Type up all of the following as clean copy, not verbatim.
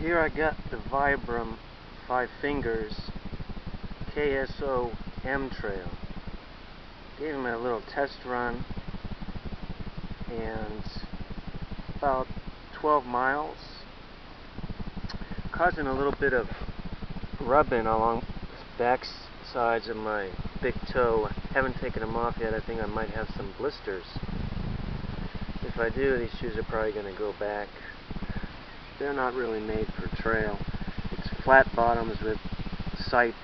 Here I got the Vibram Five Fingers KSO M Trail. Gave him a little test run, and about 12 miles, causing a little bit of rubbing along the back sides of my big toe. Haven't taken them off yet. I think I might have some blisters. If I do, these shoes are probably going to go back. They're not really made for trail. It's flat bottoms with sight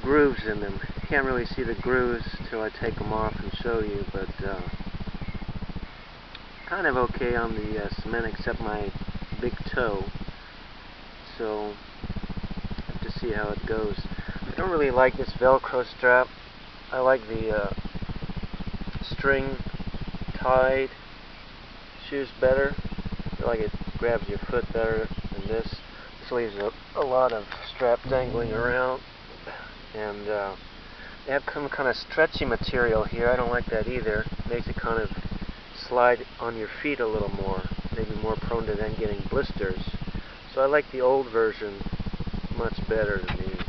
grooves in them. You can't really see the grooves till I take them off and show you, but kind of okay on the cement except my big toe. So I have to see how it goes. I don't really like this Velcro strap. I like the string tied shoes better. I feel like it grabs your foot better than this. This leaves a lot of strap dangling around, and they have some kind of stretchy material here. I don't like that either. It makes it kind of slide on your feet a little more, maybe more prone to then getting blisters. So I like the old version much better than these.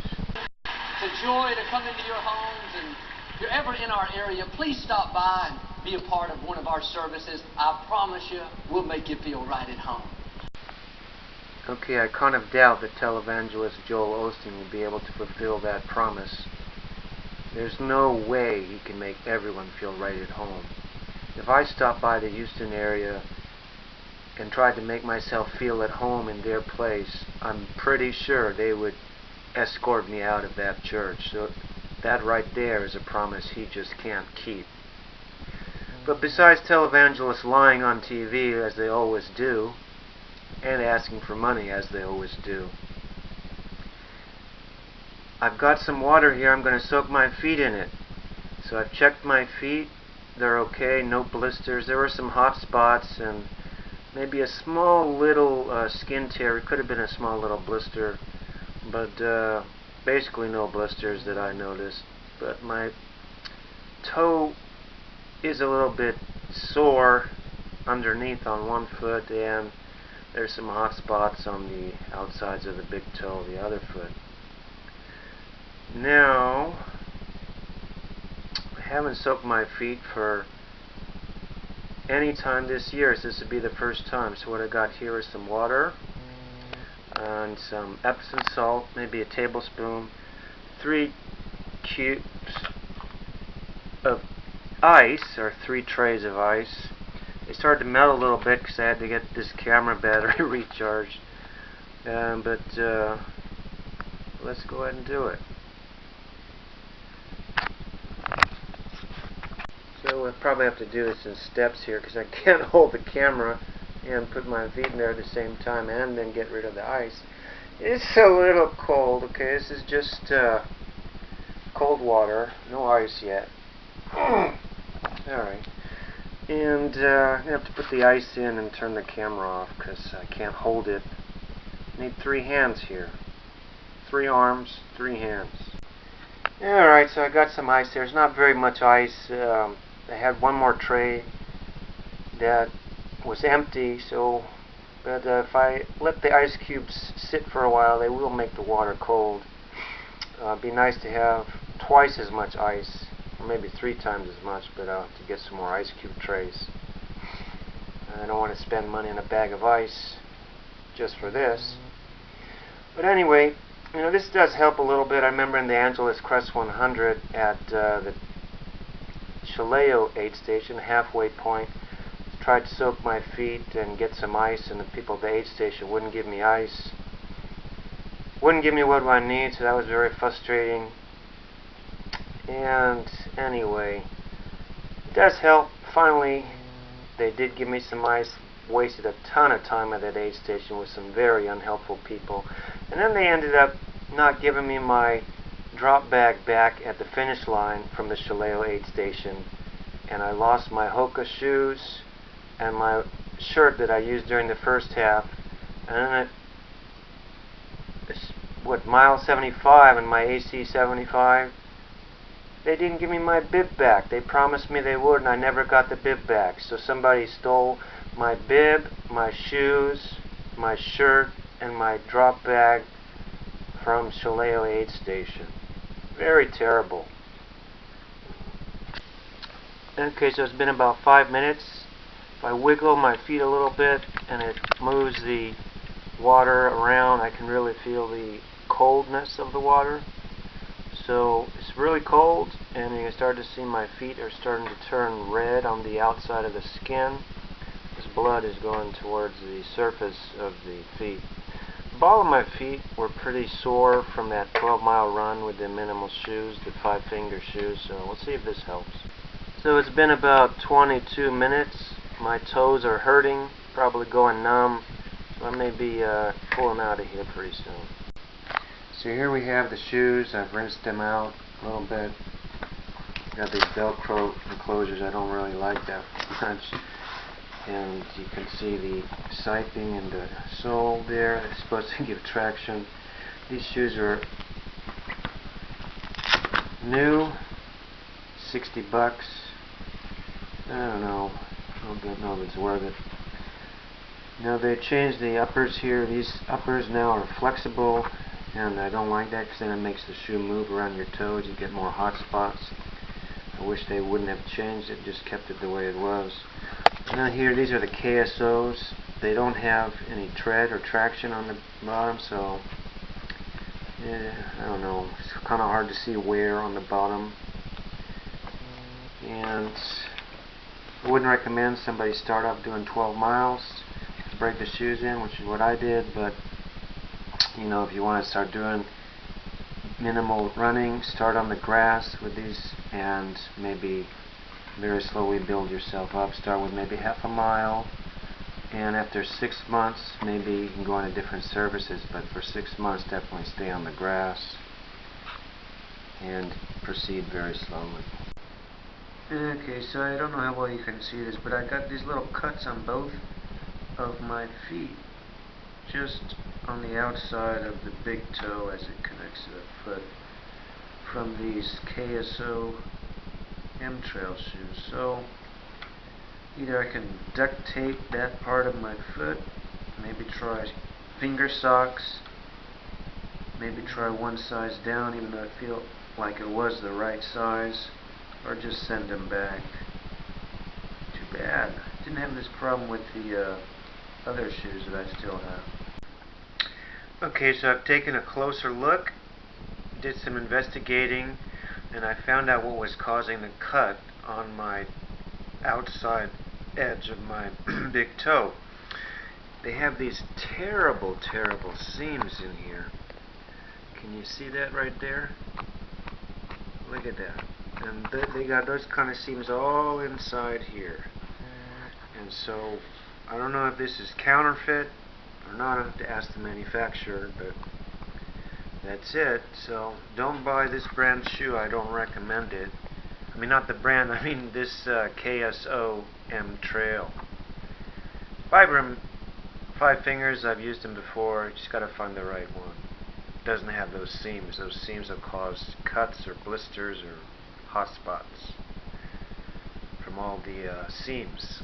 It's a joy to come into your homes, and if you're ever in our area, please stop by and be a part of one of our services. I promise you, we'll make you feel right at home. Okay, I kind of doubt that televangelist Joel Osteen will be able to fulfill that promise. There's no way he can make everyone feel right at home. If I stopped by the Houston area and tried to make myself feel at home in their place, I'm pretty sure they would escort me out of that church. So that right there is a promise he just can't keep. But besides televangelists lying on TV, as they always do, and asking for money, as they always do, I've got some water here. I'm going to soak my feet in it. So I've checked my feet. They're okay, no blisters. There were some hot spots and maybe a small little skin tear. It could have been a small little blister, but basically no blisters that I noticed. But my toe is a little bit sore underneath on one foot, and there's some hot spots on the outsides of the big toe of the other foot. Now, I haven't soaked my feet for any time this year, so this would be the first time. So what I got here is some water and some Epsom salt, maybe a tablespoon, 3 cubes of ice, or 3 trays of ice. They started to melt a little bit because I had to get this camera battery recharged. But let's go ahead and do it. So we'll probably have to do this in steps here because I can't hold the camera and put my feet in there at the same time and then get rid of the ice. It's a little cold, okay? This is just cold water, no ice yet. Alright. And I have to put the ice in and turn the camera off because I can't hold it. I need 3 hands here. 3 arms, 3 hands. Alright, so I got some ice there. There's not very much ice. I had one more tray that was empty, but if I let the ice cubes sit for a while, they will make the water cold. It'd be nice to have twice as much ice, or maybe 3 times as much, but I'll have to get some more ice cube trays. I don't want to spend money on a bag of ice just for this. But anyway, you know, this does help a little bit. I remember in the Angeles Crest 100 at the Chileo aid station, halfway point, tried to soak my feet and get some ice, and the people at the aid station wouldn't give me ice. Wouldn't give me what I need, so that was very frustrating. And anyway, it does help. Finally, they did give me some ice. Wasted a ton of time at that aid station with some very unhelpful people. And then they ended up not giving me my drop bag back at the finish line from the Chileo aid station. And I lost my Hoka shoes and my shirt that I used during the first half. And then at mile 75 and my AC 75, they didn't give me my bib back. They promised me they would, and I never got the bib back. So somebody stole my bib, my shoes, my shirt and my drop bag from Shillelagh aid station. Very terrible. Okay, so it's been about 5 minutes. If I wiggle my feet a little bit and it moves the water around, I can really feel the coldness of the water. So it's really cold, and you can start to see my feet are starting to turn red on the outside of the skin. This blood is going towards the surface of the feet. The ball of my feet were pretty sore from that 12-mile run with the minimal shoes, the 5-finger shoes, so let's see if this helps. So it's been about 22 minutes. My toes are hurting, probably going numb, so I may be pulling out of here pretty soon. So here we have the shoes. I've rinsed them out a little bit. Got these Velcro enclosures I don't really like that much. And you can see the siping and the sole there. It's supposed to give traction. These shoes are new, 60 bucks. I don't know. I don't know if it's worth it. Now they changed the uppers here. These uppers now are flexible, and I don't like that because then it makes the shoe move around your toes. You get more hot spots. I wish they wouldn't have changed it, just kept it the way it was. Now here, these are the KSOs. They don't have any tread or traction on the bottom, so I don't know. It's kind of hard to see wear on the bottom. And I wouldn't recommend somebody start off doing 12 miles to break the shoes in, which is what I did, but you know, if you want to start doing minimal running, start on the grass with these and maybe very slowly build yourself up. Start with maybe half a mile, and after 6 months maybe you can go into different services, but for 6 months definitely stay on the grass and proceed very slowly. Okay, so I don't know how well you can see this, but I got these little cuts on both of my feet, just on the outside of the big toe as it connects to the foot, from these KSO M-Trail shoes. So either I can duct tape that part of my foot, maybe try finger socks, maybe try one size down even though I feel like it was the right size, or just send them back. Too bad. Didn't have this problem with the other shoes that I still have. Okay, so I've taken a closer look, did some investigating, and I found out what was causing the cut on my outside edge of my big toe. They have these terrible, terrible seams in here. Can you see that right there? Look at that. And they got those kind of seams all inside here. And so I don't know if this is counterfeit or not. I have to ask the manufacturer, but that's it. So don't buy this brand shoe. I don't recommend it. I mean, not the brand, I mean this KSO M Trail. Vibram Five Fingers, I've used them before. You just got to find the right one. It doesn't have those seams. Those seams will cause cuts or blisters or hot spots from all the seams.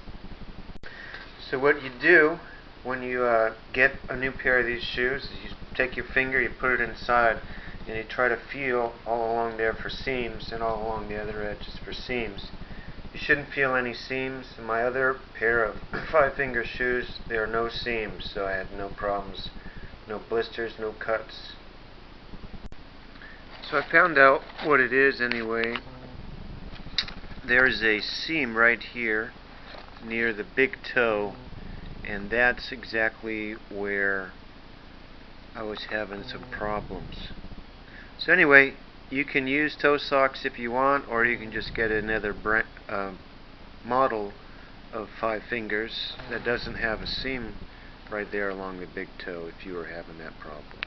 So what you do when you get a new pair of these shoes is you take your finger, you put it inside, and you try to feel all along there for seams and all along the other edges for seams. You shouldn't feel any seams. In my other pair of 5-finger shoes, there are no seams, so I had no problems, no blisters, no cuts. So I found out what it is anyway. There's a seam right here near the big toe, and that's exactly where I was having some problems. So anyway, you can use toe socks if you want, or you can just get another model of 5 fingers that doesn't have a seam right there along the big toe if you were having that problem.